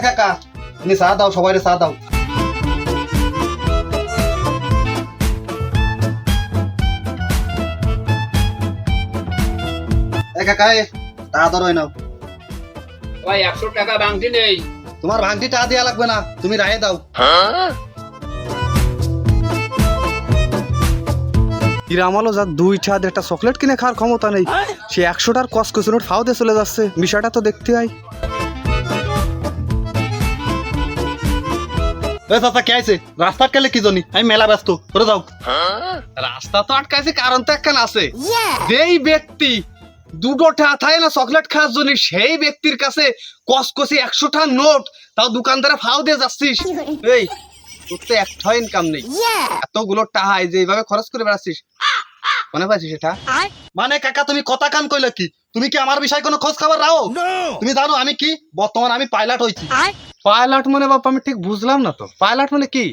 কাকা তুমি চা দাও, সবাই চা দাও। কাকা তা ধরো নাও। ভাই 100 টাকা ভাঙতি নেই। তোমার ভাঙতি টা দেওয়া লাগবে না, তুমি রায়ে দাও। ইরামালো যা 2টা একটা চকলেট কিনে খাওয়ার ক্ষমতা নেই, সে 100টার কসকসনোট ফাও দিয়ে চলে যাচ্ছে। বিষয়টা তো দেখতে হয়। চাচা কে আছে? রাস্তা আটকালে কি জানি, আমি মেলা ব্যস্ত, করে যাও। রাস্তা তো আটকাইছে, কারণ তো একখান আছে। যেই ব্যক্তি 2টা থায় না চকলেট খাওয়ার জন্য, সেই ব্যক্তির কাছে কসকসি 100টা নোট, তাও দোকানদারে ফাও দিয়ে যাচ্ছিস। এই তোর তো একটা ইনকাম নেই, এতগুলো টাহাই যে এইভাবে খরচ করে বেড়াচ্ছিস, মনে পাইছিস এটা? মানে কাকা তুমি কথা কান কইলে কি? তুমি কি আমার বিষয়ে কোনো খোঁজ খবর রাখো? তুমি জানো আমি কি বর্তমানে আমি পাইলট হইছি। পাইলট মানে বাপ আমি ঠিক বুঝলাম না তো, পাইলট মানে কি?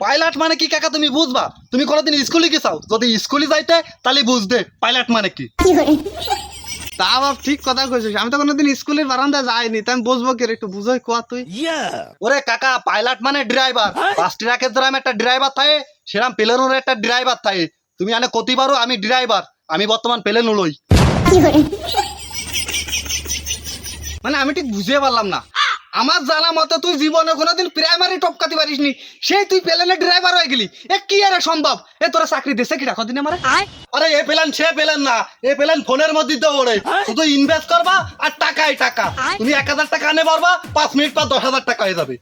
পাইলট মানে কি কাকা তুমি বুঝবা? তুমি কোনোদিন স্কুলে গেছাও? যদি স্কুলে যাইতে তাহলে বুঝতে পাইলট মানে কি। তা বাপ ঠিক কথা কইছিস, আমি তো কোনোদিন স্কুলের বারান্দায় যাইনি, তাই আমি বুঝবো কি? একটু বুঝাই কোয়া তুই। ওরে কাকা পাইলট মানে ড্রাইভার। 5 ট্রাকের যেরকম একটা ড্রাইভার থাকে, সেরকম প্লেনের একটা ড্রাইভার থাকে। তুমি আনে কতি পারো আমি ড্রাইভার, আমি বর্তমান প্লেন উড়ই। মানে আমি ঠিক বুঝিয়ে পারলাম না। আমার জানা মতে তুই জীবনে কোনোদিন প্রাইমারি টপকাতে পারিসনি, সেই তুই প্লেনের ড্রাইভার হয়ে গেলি। এ কি আরে সম্ভব? এ তোরা চাকরি দিছে কি রাখো দিন আমার? আরে এ প্লেন সে প্লেন না, এ প্লেন ফোনের মধ্যে তো ওড়ে। শুধু ইনভেস্ট করবা আর টাকাই টাকা। তুমি 1000 টাকা আনে পারবা, 5 মিনিট পর 10,000 টাকা হয়ে যাবে।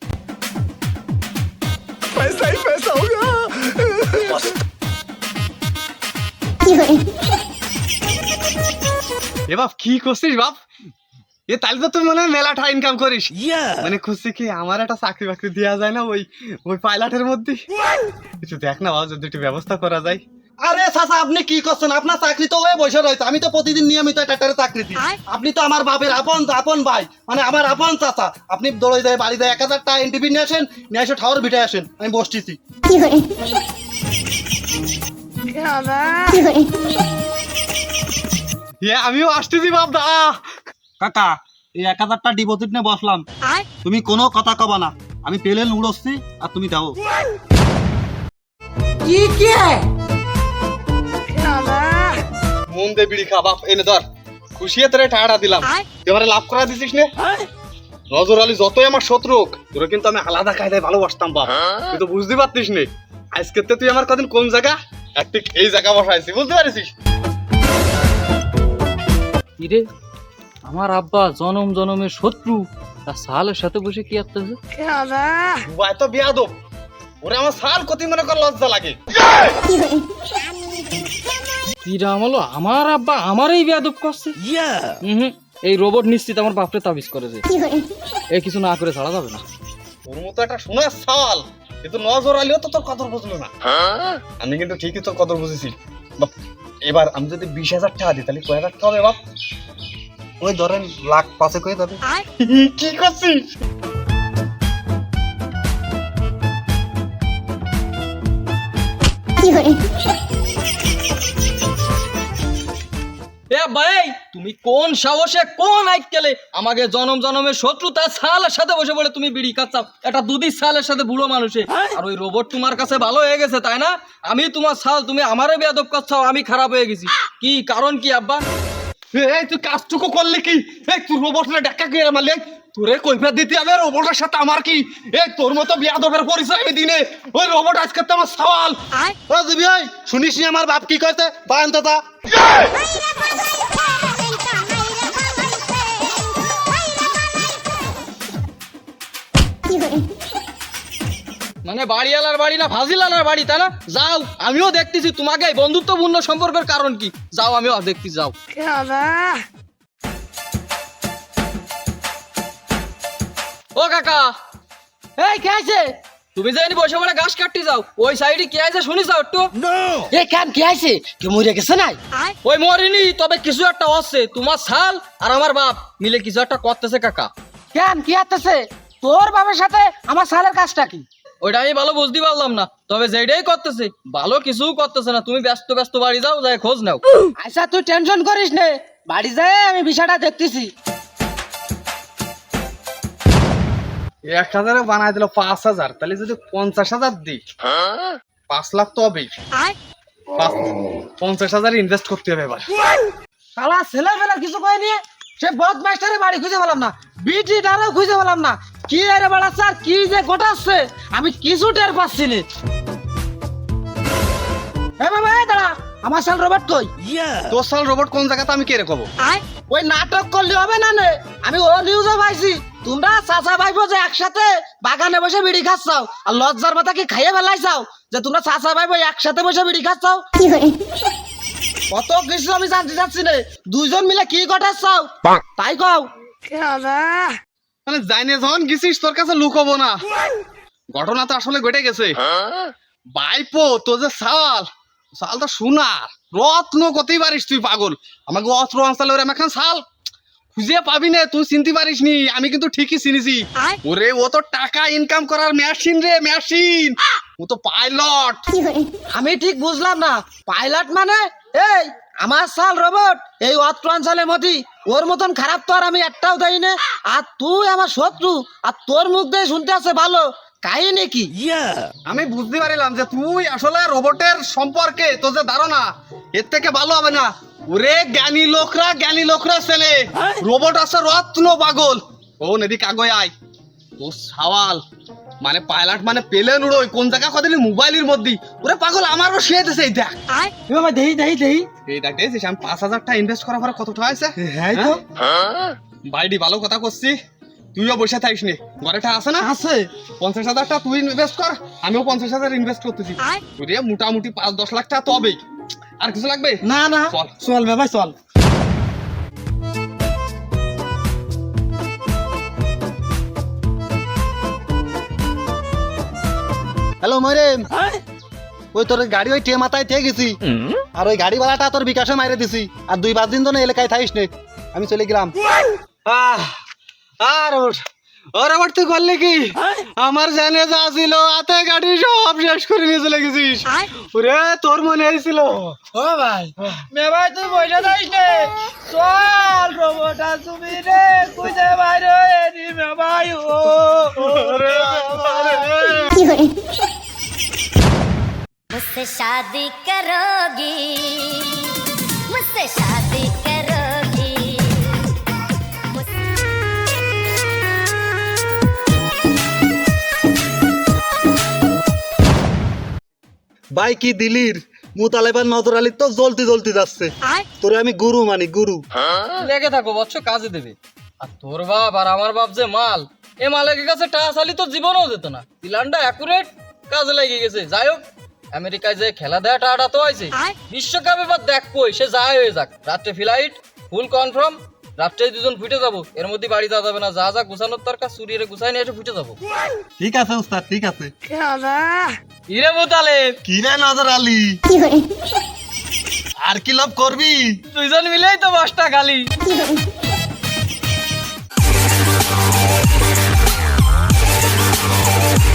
এ বাপ কি করছিস বাপ? এ তাহলে তো তুই মনে হয় মেলাটা ইনকাম করিস। মানে খুশি কি আমার একটা চাকরি বাকরি দেওয়া যায় না ওই ওই পাইলটের মধ্যে? কিছু দেখ না বাবা, যদি একটু ব্যবস্থা করা যায়। আরে চাচা আপনি কি করছেন? আপনার চাকরি তো হয়ে বসে রয়েছে, আমি তো প্রতিদিন নিয়মিত ট্রাক্টরে চাকরি দিই। আপনি তো আমার বাপের আপন ভাই, মানে আমার আপন চাচা। আপনি দৌড়ে যায় বাড়ি যায় 1000 টাকা এনটিভি নিয়ে আসেন, নিয়ে এসে ঠাওয়ার ভিটে আসেন, আমি বসতেছি। আমিও আসতেছি বাপ দা। কাকা এই 1000 টাকা ডিপোজিট নিয়ে বসলাম, তুমি কোনো কথা কবা না। আমি প্লেন উড়ছি আর তুমি দাও। মন দে বিড়ি খা বাপ, এনে ধর। খুশিয়ে তোরে টাকাটা দিলাম, এবারে লাভ করা দিছিস নে। নজর আলী যতই আমার শত্রু হোক, তোরা কিন্তু আমি আলাদা কায়দায় ভালোবাসতাম বাপ। তুই তো বুঝতে পারতিস নে, আজকে তুই আমার কদিন কোন জায়গা ঠিক এই জায়গা বসাইছি, বুঝতে পারিস? কিরে আমার আব্বা জনম জনমের শত্রু, তার সালের সাথে বসে কি করতেছে? ভাই তো বিয়াদব, ওরে আমার সাল কতি মনে কর লজ্জা লাগে। কি রাম হলো, আমার আব্বা আমারই বেয়াদব করছে। এই রোবট নিশ্চিত আমার বাপরে তাবিজ করেছে, এ কিছু না করে ছাড়া যাবে না। তোর মতো একটা সোনার সাল, কিন্তু নজর আলীও তো তোর কদর বুঝলো না। আমি কিন্তু ঠিকই তোর কদর বুঝেছি বাপ। এবার আমি যদি 20,000 টাকা দিই তাহলে কয় হাজার টাকা হবে বাপ? ওই ধরেন লাখ 5 হয়ে যাবে। কি করছিস? এ ভাই তুমি কোন সাহসে কোন আইকেলে আমাকে জনম জনমের শত্রু তার সালের সাথে বসে পড়ে তুমি বিড়ি খাচ্ছাও? এটা দুদির সালের সাথে বুড়ো মানুষে, আর ওই রোবট তোমার কাছে ভালো হয়ে গেছে তাই না? আমি তোমার সাল, তুমি আমারে বেয়াদব করছাও, আমি খারাপ হয়ে গেছি। কি কারণ কি আব্বা? এই তুই কাজটুকু করলি কি? এই তুই রোবটরে ডাক্কা কে মারলি? তোরে কইফা দিতে হবে রোবটের সাথে আমার কি? এই তোর মতো বিয়াদবের পরিচয় আমি দিনে ওই রোবট আজকে তো আমার সওয়াল। ও দিবি ভাই শুনিস নি আমার বাপ কি কইতে? বায়ান দাদা মানে বাড়িওয়ালার বাড়ি না ফাজিলালার বাড়ি তাই না? যাও, আমিও দেখতেছি তোমাকে এই বন্ধুত্বপূর্ণ সম্পর্কের কারণ কি। যাও, আমিও দেখতেছি, যাও। ও কাকা, এই কে আছে? তুমি যাইনি বসে বলে ঘাস কাটতে যাও, ওই সাইডে কে আছে শুনি যাও একটু। এ কেন কি আছে? কে মরে গেছে নাই? ওই মরিনি, তবে কিছু একটা হচ্ছে। তোমার শাল আর আমার বাপ মিলে কিছু একটা করতেছে কাকা। কেন কি আসতেছে? তোর বাবার সাথে আমার সালের কাজটা কি? ওইটা আমি ভালো বুঝতে পারলাম না, তবে যেটাই করতেছে ভালো কিছু করতেছে না। তুমি ব্যস্ত ব্যস্ত বাড়ি যাও, যাই খোঁজ নাও। আচ্ছা তুই টেনশন করিস নে, বাড়ি যায় আমি বিষয়টা দেখতেছি। 1000 বানাই দিল 5000, তাহলে যদি 50,000 দিই 5 লাখ তো হবেই। 50,000 ইনভেস্ট করতে হবে এবার। শালা ছেলে ফেলার কিছু কয় নিয়ে সে বদমাস্টারে বাড়ি খুঁজে পেলাম না, বিটিটারও খুঁজে পেলাম না, কি আরে বাড়া স্যার কি যে গোটাচ্ছে আমি কিছু টের পাচ্ছি না। এ বাবা এ দাঁড়া, আমার শাল রোবট কই? তোর সাল রোবট কোন জায়গাতে আমি কে রে কব? ওই নাটক করলে হবে না নে, আমি ও নিউজও পাইছি তোমরা চাচা ভাইবো যে একসাথে বাগানে বসে বিড়ি খাচ্ছাও, আর লজ্জার মাথা কি খাইয়ে ফেলাইছাও যে তোমরা চাচা ভাইবো একসাথে বসে বিড়ি খাচ্ছাও? কত কিছু আমি জানতে চাচ্ছি না, দুইজন মিলে কি ঘটাচ্ছাও তাই কও। মানে জাইনে যখন গেছিস তোর কাছে লুকাবো না, ঘটনা তো আসলে ঘটে গেছে। বাইপো তো যে সালটা সোনার রত্ন কতেই পারিস তুই পাগল, আমাকে অস্ত্র আনসালে ওরে আমাকে সাল খুঁজে পাবি না, তুই চিনতে পারিস নি, আমি কিন্তু ঠিকই চিনিছি। ওরে ও তো টাকা ইনকাম করার মেশিন রে, মেশিন, ও তো পাইলট। আমি ঠিক বুঝলাম না, পাইলট মানে? এই আমার সাল রোবট এই অত্রাঞ্চলের মধ্যে ওর মতন খারাপ তো আর আমি একটাও দেই না, আর তুই আমার শত্রু, আর তোর মুখ দিয়ে শুনতে আছে ভালো কাহিনী কি? আমি বুঝতে পারিলাম যে তুই আসলে রোবটের সম্পর্কে তোর যে ধারণা এর থেকে ভালো হবে না। ওরে জ্ঞানী লোকরা ছেলে, রোবট আছে রত্ন পাগল। ও নদী কাগজ আয়, ও সওয়াল মানে পাইলট মানে প্লেন উড়োই কোন জায়গা কদিন মোবাইলের মধ্যে। ওরে পাগল আমারও শুয়ে দিছে এই দেখ, বাবা দেই দেই দেই এই দেখ দেখছিস আমি 5,000 টাকা ইনভেস্ট করার পরে কত টাকা আছে। হ্যাঁ তো বাইডি ভালো কথা করছি, তুইও বসে থাকিস নি, ঘরেটা আছে না? আছে 50,000 টাকা তুই ইনভেস্ট কর, আমিও 50,000 ইনভেস্ট করতেছি। ওরে মোটামুটি 5-10 লাখ টাকা তো হবেই। আর কিছু লাগবে? না না চল। চল বাবা চল। হ্যালো মরেম, ওই তোর গাড়ি ওই টে মাথায় থেকে গেছি, আর ওই গাড়িওয়ালাটা তোর বিকাশে মাইরে দিছি, আর 2-5 দিন তো এলাকায় থাকিস নে, আমি চলে গেলাম। আর ওর আবার তুই করলি কি? আমার জানে যা ছিল হাতে গাড়ি সব শেষ করে নিয়ে চলে গেছিস। ওরে তোর মনে হয়েছিল? ও ভাই মে ভাই তুই বসে যাইস নে, চল রোবট আসবি রে খুঁজে বাইরে এনি মে ভাই। ও मुझसे शादी करोगी, मुझसे शादी करोगी, ভাই কি দিলির মুতালেবান নজর আলী তো জ্বলতে জ্বলতে যাচ্ছে, তোরে আমি গুরু মানি গুরু। লেগে থাকো বচ্চ, কাজে দেবে। আর তোর বাপ আর আমার বাপ যে মাল, এ মালের কাছে টাকা চালি তো জীবনেও যেত না। প্ল্যানটা অ্যাকুরেট, কাজে লেগে গেছে। যাই হোক, আমেরিকায় যে খেলা দেয়া টাটা তো হয়েছে, বিশ্বকাপ এবার দেখবই, সে যায় হয়ে যাক। রাত্রে ফ্লাইট ফুল কনফার্ম, রাত্রে 2জন ফুটে যাবো, এর মধ্যে বাড়ি যাওয়া যাবে না। যা যা গুছানোর দরকার চুরিয়ে গুছাই নিয়ে এসে ফুটে যাবো। ঠিক আছে উস্তাদ, ঠিক আছে। ইরে মুতালেব, কি রে নজর আলী, আর কি লাভ করবি? 2জন মিলেই তো 10টা খালি।